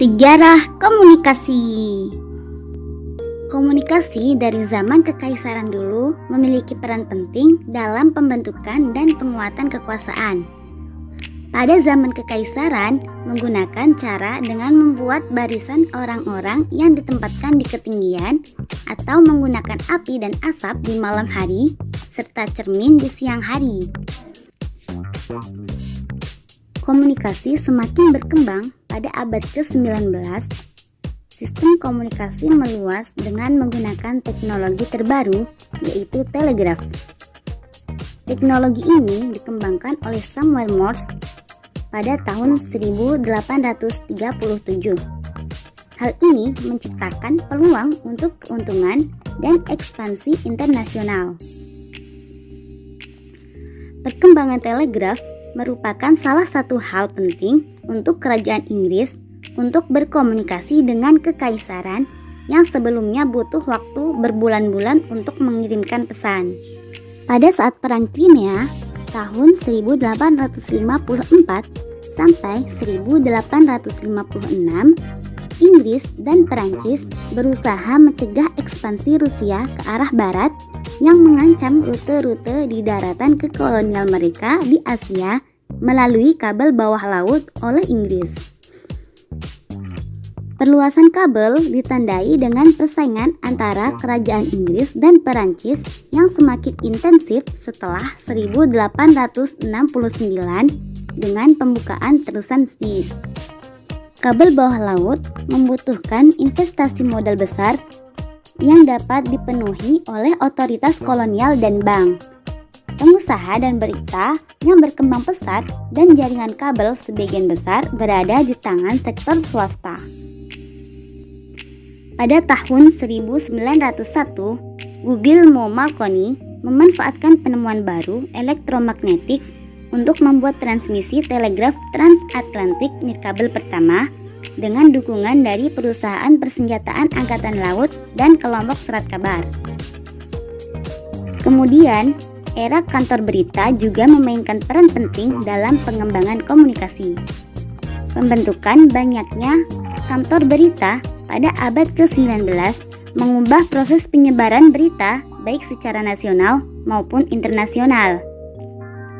Sejarah komunikasi. Komunikasi dari zaman kekaisaran dulu memiliki peran penting dalam pembentukan dan penguatan kekuasaan. Pada zaman kekaisaran, menggunakan cara dengan membuat barisan orang-orang yang ditempatkan di ketinggian atau menggunakan api dan asap di malam hari serta cermin di siang hari. Komunikasi semakin berkembang pada abad ke-19. Sistem komunikasi meluas dengan menggunakan teknologi terbaru, yaitu telegraf. Teknologi ini dikembangkan oleh Samuel Morse pada tahun 1837. Hal ini menciptakan peluang untuk keuntungan dan ekspansi internasional. Perkembangan telegraf merupakan salah satu hal penting untuk kerajaan Inggris untuk berkomunikasi dengan kekaisaran yang sebelumnya butuh waktu berbulan-bulan untuk mengirimkan pesan. Pada saat Perang Crimea tahun 1854 sampai 1856, Inggris dan Perancis berusaha mencegah ekspansi Rusia ke arah barat yang mengancam rute-rute di daratan kekolonial mereka di Asia melalui kabel bawah laut oleh Inggris. Perluasan kabel ditandai dengan persaingan antara kerajaan Inggris dan Perancis yang semakin intensif setelah 1869 dengan pembukaan terusan Suez. Kabel bawah laut membutuhkan investasi modal besar yang dapat dipenuhi oleh otoritas kolonial dan bank, pengusaha dan berita yang berkembang pesat, dan jaringan kabel sebagian besar berada di tangan sektor swasta. Pada tahun 1901, Guglielmo Marconi memanfaatkan penemuan baru elektromagnetik untuk membuat transmisi telegraf transatlantik nirkabel pertama dengan dukungan dari perusahaan persenjataan angkatan laut dan kelompok serat kabar. Kemudian, era kantor berita juga memainkan peran penting dalam pengembangan komunikasi. Pembentukan banyaknya kantor berita pada abad ke-19 mengubah proses penyebaran berita baik secara nasional maupun internasional.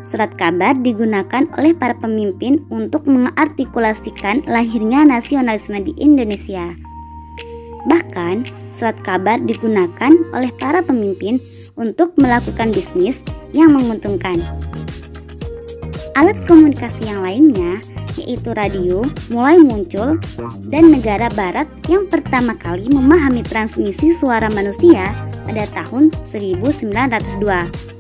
Surat kabar digunakan oleh para pemimpin untuk mengartikulasikan lahirnya nasionalisme di Indonesia. Bahkan, surat kabar digunakan oleh para pemimpin untuk melakukan bisnis yang menguntungkan. Alat komunikasi yang lainnya, yaitu radio, mulai muncul, dan negara barat yang pertama kali memahami transmisi suara manusia pada tahun 1902.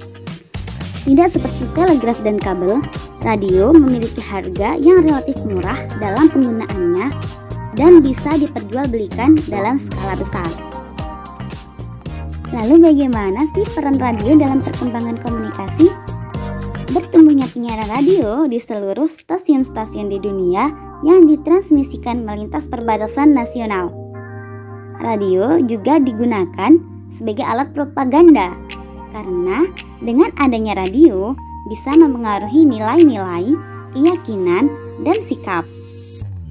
Tidak seperti telegraf dan kabel, radio memiliki harga yang relatif murah dalam penggunaannya dan bisa diperjualbelikan dalam skala besar. Lalu bagaimana sih peran radio dalam perkembangan komunikasi? Bertumbuhnya penyiaran radio di seluruh stasiun-stasiun di dunia yang ditransmisikan melintas perbatasan nasional. Radio juga digunakan sebagai alat propaganda, karena dengan adanya radio bisa mempengaruhi nilai-nilai, keyakinan, dan sikap.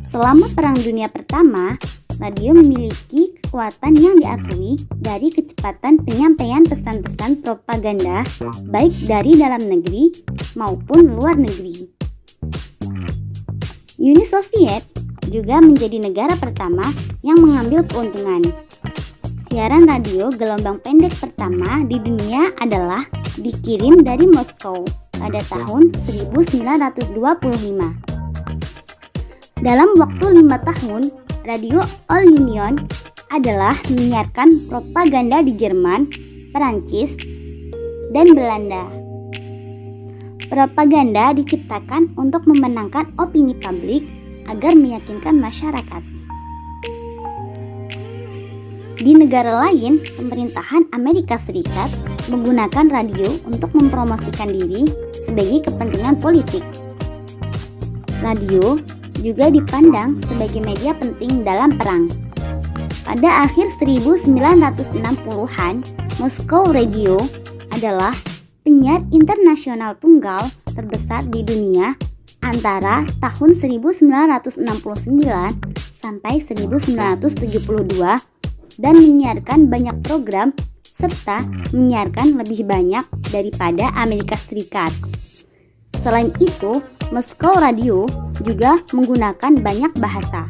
Selama Perang Dunia Pertama, radio memiliki kekuatan yang diakui dari kecepatan penyampaian pesan-pesan propaganda baik dari dalam negeri maupun luar negeri. Uni Soviet juga menjadi negara pertama yang mengambil keuntungan. Siaran radio gelombang pendek pertama di dunia adalah dikirim dari Moskow pada tahun 1925. Dalam waktu 5 tahun, Radio All Union adalah menyiarkan propaganda di Jerman, Perancis, dan Belanda. Propaganda diciptakan untuk memenangkan opini publik agar meyakinkan masyarakat. Di negara lain, pemerintahan Amerika Serikat menggunakan radio untuk mempromosikan diri sebagai kepentingan politik. Radio juga dipandang sebagai media penting dalam perang. Pada akhir 1960-an, Moscow Radio adalah penyiar internasional tunggal terbesar di dunia antara tahun 1969 sampai 1972 dan menyiarkan banyak program serta menyiarkan lebih banyak daripada Amerika Serikat. Selain itu, Moscow Radio juga menggunakan banyak bahasa.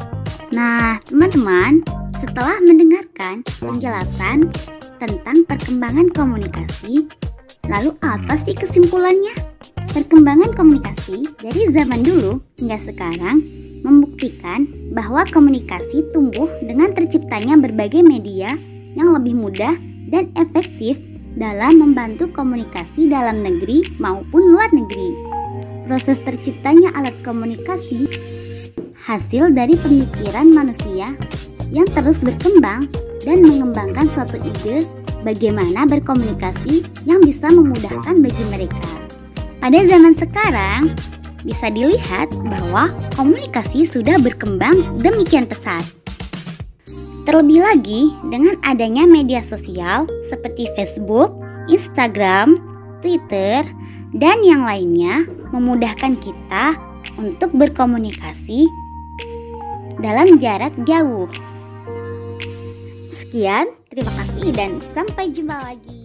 Nah, teman-teman, setelah mendengarkan penjelasan tentang perkembangan komunikasi, lalu apa sih kesimpulannya? Perkembangan komunikasi dari zaman dulu hingga sekarang membuktikan bahwa komunikasi tumbuh dengan terciptanya berbagai media yang lebih mudah dan efektif dalam membantu komunikasi dalam negeri maupun luar negeri. Proses terciptanya alat komunikasi hasil dari pemikiran manusia yang terus berkembang dan mengembangkan suatu ide bagaimana berkomunikasi yang bisa memudahkan bagi mereka. Pada zaman sekarang, bisa dilihat bahwa komunikasi sudah berkembang demikian pesat. Terlebih lagi dengan adanya media sosial seperti Facebook, Instagram, Twitter, dan yang lainnya memudahkan kita untuk berkomunikasi dalam jarak jauh. Sekian, terima kasih dan sampai jumpa lagi.